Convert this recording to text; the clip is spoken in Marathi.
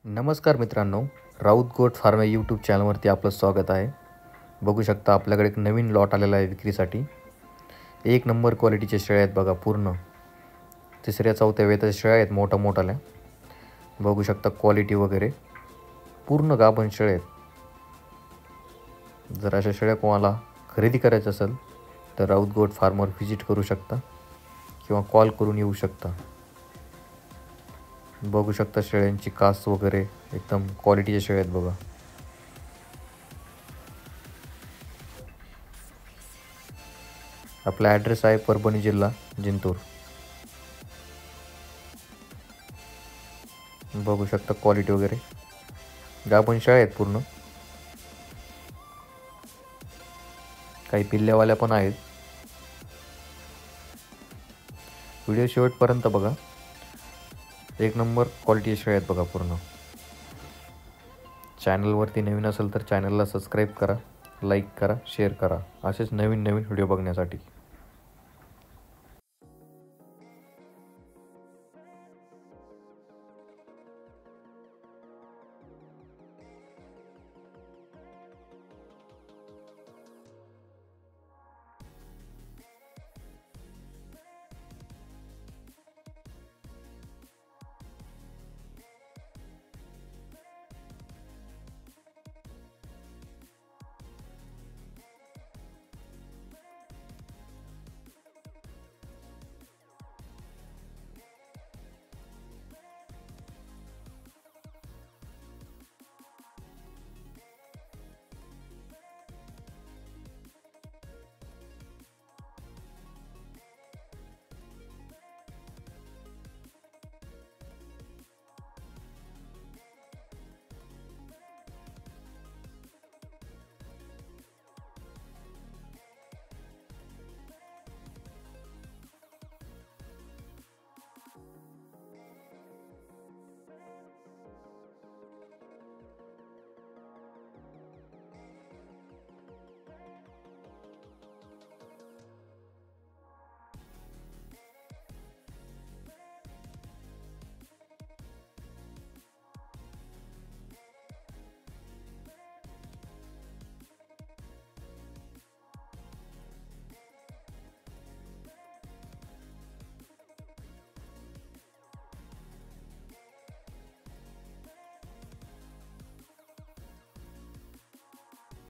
नमस्कार मित्रांनो, राऊत गोट फार्म या यूट्यूब चॅनलवरती आपलं स्वागत आहे. बघू शकता आपल्याकडे एक नवीन लॉट आलेला आहे विक्रीसाठी. एक नंबर क्वालिटीचे शेळ्या आहेत बघा. पूर्ण तिसऱ्या चौथ्या वेताच्या शेळ्या आहेत मोठ्या. बघू शकता क्वालिटी वगैरे पूर्ण गाभण शेळ्या आहेत. जर अशा शेळ्या कोणाला खरेदी करायचं असेल तर राऊत गोट फार्मवर व्हिजिट करू शकता किंवा कॉल करून येऊ शकता. बघू शकता शेळ्यांची कास वगैरे एकदम क्वालिटीच्या शेळ्या आहेत बघा. आपला ॲड्रेस आहे परभणी जिल्हा जिंतूर. बघू शकता क्वालिटी वगैरे गाभण शेळ्या आहेत पूर्ण. काही पिल्ल्यावाल्या पण आहेत. व्हिडिओ शेवटपर्यंत बघा. एक नंबर क्वालिटी शेळ्या आहेत बघा पूर्ण. चॅनलवरती नवीन असेल तर चॅनलला सबस्क्राईब करा, लाईक करा, शेअर करा असेच नवीन व्हिडिओ बघण्यासाठी.